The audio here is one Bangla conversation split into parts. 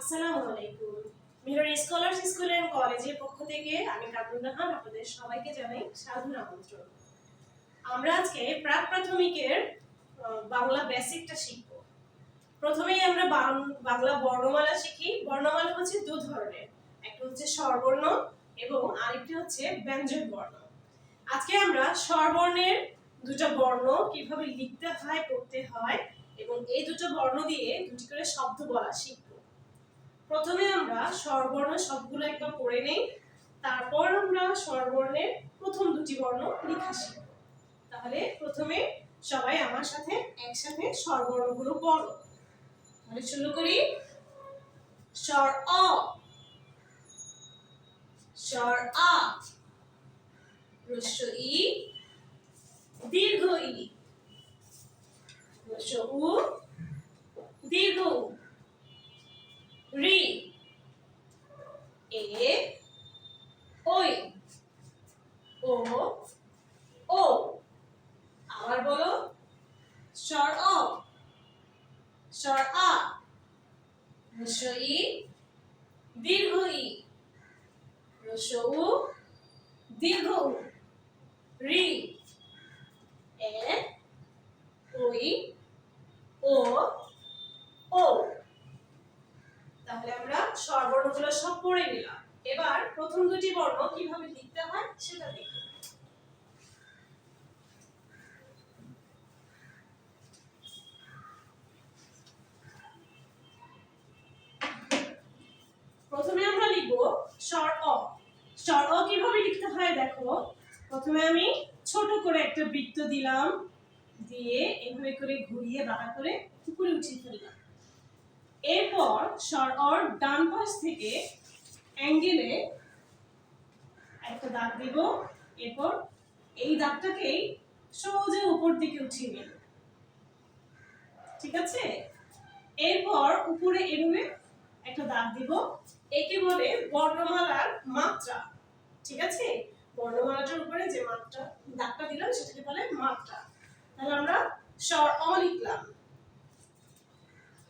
আসসালামু আলাইকুম। মিরর স্কলার্স স্কুল এন্ড কলেজের পক্ষ থেকে আমি কামরুন নাহার আপনাদের সবাইকে জানাই সাদর আমন্ত্রণ। আমরা আজকে প্রাক প্রাথমিকের বাংলা বেসিকটা শিখব। প্রথমেই আমরা বাংলা বর্ণমালা শিখি। বর্ণমালা হচ্ছে দু ধরনের, একটা হচ্ছে স্বরবর্ণ এবং আরেকটি হচ্ছে ব্যঞ্জন বর্ণ। আজকে আমরা স্বরবর্ণের দুটো বর্ণ কিভাবে লিখতে হয়, পড়তে হয় এবং এই দুটো বর্ণ দিয়ে দুটি করে শব্দ বলা শিখব। প্রথমে আমরা স্বরবর্ণ সবগুলো একবার পড়ে নেই, তারপর আমরা স্বরবর্ণের প্রথম দুটি বর্ণ লেখা শিখব। তাহলে প্রথমে সবাই আমার সাথে একসাথে স্বরবর্ণগুলো পড়ো। তাহলে শুরু করি। স্বর অ, স্বর আ, হ্রস্ব ই, দীর্ঘ ই, হ্রস্ব উ, দীর্ঘ উ, রি, এ, ওই, ও, ও। আবার বলো। স্বর অ, স্বর আ, হ্রস্ব ই, দীর্ঘ ই, হ্রস্ব উ, দীর্ঘ উ, রি, এ, ওই, ও, ও। তাহলে আমরা স্বরবর্ণগুলো সব পড়ে নিলাম। এবার প্রথম দুটি বর্ণ কিভাবে লিখতে হয় সেটা দেখব। প্রথমে আমরা লিখব স্বর অ। স্বর অ কিভাবে লিখতে হয় দেখো। প্রথমে আমি ছোট করে একটা বৃত্ত দিলাম, দিয়ে এভাবে করে ঘুরিয়ে বাঁকা করে উপরে উঠিয়ে ফেললাম। এরপর স্বর অর ডান পাশ থেকে অ্যাঙ্গেলে একটা দাগ দিব। এরপর এই দাগটাকেই সোজা উপর দিকে উঠিয়ে নেব। ঠিক আছে? এরপর উপরে এভাবে একটা দাগ দিব। একে বলে বর্ণমালার মাত্রা। ঠিক আছে? বর্ণমালাটার উপরে যে মাত্রা দাগটা দিলাম সেটাকে বলে মাত্রা। তাহলে আমরা স্বর অ লিখলাম।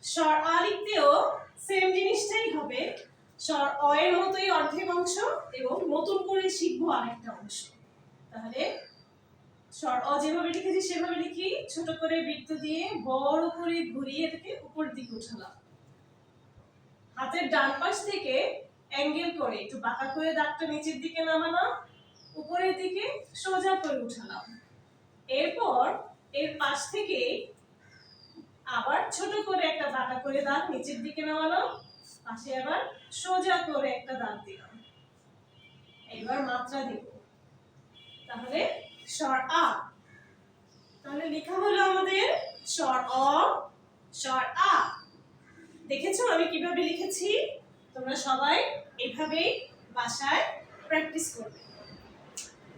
স্বর আ লিখতেও সেম জিনিসটাই হবে। স্বর অ এর মতোই অর্ধেক অংশ এবং নতুন করে শিখবো আরেকটা অংশ। তাহলে স্বর অ যেভাবে লিখেছি সেভাবে লিখি। ছোট করে বৃত্ত দিয়ে বড় করে ঘুরিয়ে এটাকে উপর দিকে উঠালাম। হাতের ডান পাশ থেকে অ্যাঙ্গেল করে একটু বাঁকা করে দাগটা নিচের দিকে নামালাম, উপরের দিকে সোজা করে উঠালাম। এরপর এর পাশ থেকে আবার ছোট করে একটা বাঁকা করে দাগ নিচের দিকে নামালাম, পাশে আবার সোজা করে একটা দাগ দিলাম। এবার মাত্রা দিব। তাহলে স্বর আ। তাহলে লেখা হলো আমাদের স্বর অ, স্বর আ। দেখেছো আমি কিভাবে লিখেছি? তোমরা সবাই এভাবেই বাসায় প্র্যাকটিস করবে।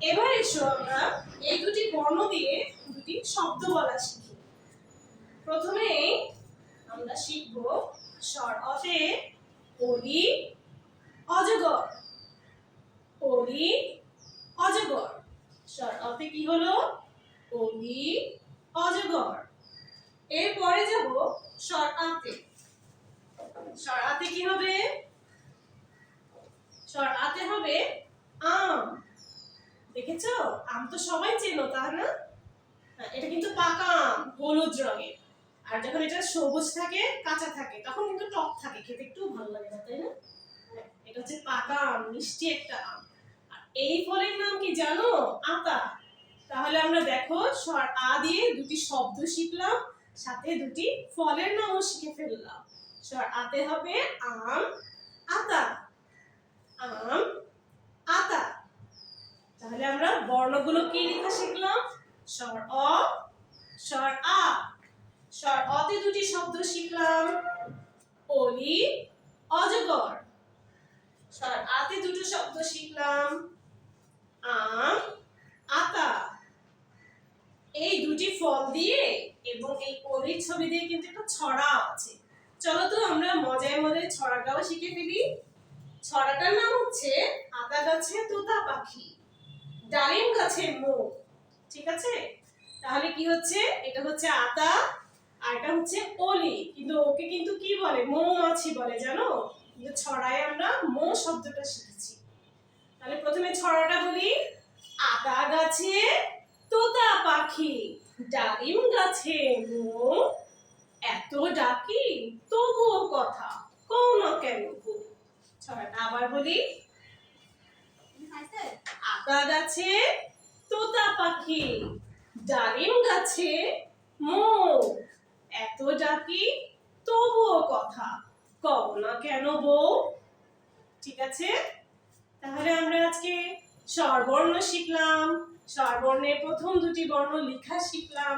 এবার এসো আমরা এই দুটি বর্ণ দিয়ে দুটি শব্দ বলা শিখি। প্রথমে আমরা শিখব স্বর অতে অলি, অজগর। অলি, অজগর। স্বর অতে কি হলো? অলি, অজগর। এরপরে যাব স্বর আতে। স্বর আতে কি হবে? স্বর আতে হবে আম। দেখেছো? আম তো সবাই চেনো, তা না? এটা কিন্তু পাকা আম, হলুদ রঙের। আর যখন এটা সবুজ থাকে, কাঁচা থাকে, তখন কিন্তু টক থাকে, খেতে একটু ভালো লাগে না, তাই না? এটা হচ্ছে পাকা আম, মিষ্টি একটা আম। আর এই ফলের নাম কি জানো? আতা। তাহলে আমরা দেখো স্বর আ দিয়ে দুটি শব্দ শিখলাম, সাথে দুটি ফলের নামও শিখে ফেললাম। স্বর আতে হবে আম, আতা। আম, আতা। তাহলে আমরা বর্ণগুলো কি লেখা শিখলাম? স্বর অ, স্বর আ। স্বর অতে দুটি শব্দ শিখলাম, অলি, অজগর। স্বর আতে দুটো শব্দ শিখলাম, আম, আতা। এই দুটি ফল দিয়ে এবং এই অলির ছবি দিয়ে কিন্তু একটা ছড়া আছে। চলো তো আমরা মজায় মজায় ছড়াটাও শিখে ফেলি। ছড়াটার নাম হচ্ছে আতা গাছে তোতা পাখি, ডালিম গাছে মুখ। ঠিক আছে? তাহলে কি হচ্ছে? এটা হচ্ছে আতা আর এটা হচ্ছে অলি। কিন্তু ওকে কিন্তু কি বলে? মৌমাছি বলে, জানো? কিন্তু ছড়ায় আমরা মৌ শব্দটা শিখেছি। তাহলে প্রথমে ছড়াটা বলি। আতা গাছে তোতা পাখি, ডালিম গাছে মৌ, এত ডাকি তবুও কথা কও না কেন গো। ছড়াটা আবার বলি। আতা গাছে তোতা পাখি, ডালিম গাছে মৌ, এত ডাকি তবুও কথা কও না কেন বউ। ঠিক আছে, তাহলে আমরা আজকে স্বরবর্ণ শিখলাম, স্বরবর্ণের প্রথম দুটি বর্ণ লেখা শিখলাম,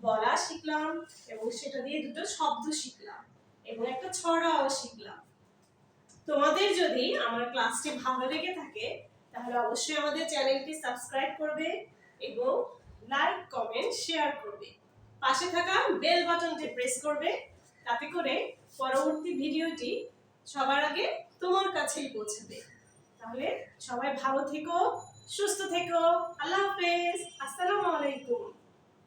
বলা শিখলাম এবং সেটা দিয়ে দুটো শব্দ শিখলাম এবং একটা ছড়াও শিখলাম। তোমাদের যদি আমার ক্লাসটি ভালো লেগে থাকে তাহলে অবশ্যই আমাদের চ্যানেলটি সাবস্ক্রাইব করবে এবং লাইক, কমেন্ট, শেয়ার করবে। পাশে থাকা বেল বাটনটি প্রেস করবে, তাতে করে পরবর্তী ভিডিওটি সবার আগে তোমার কাছেই পৌঁছবে। তাহলে সবাই ভালো থেকো, সুস্থ থেকো। আল্লাহ হাফেজ, আসসালামু আলাইকুম।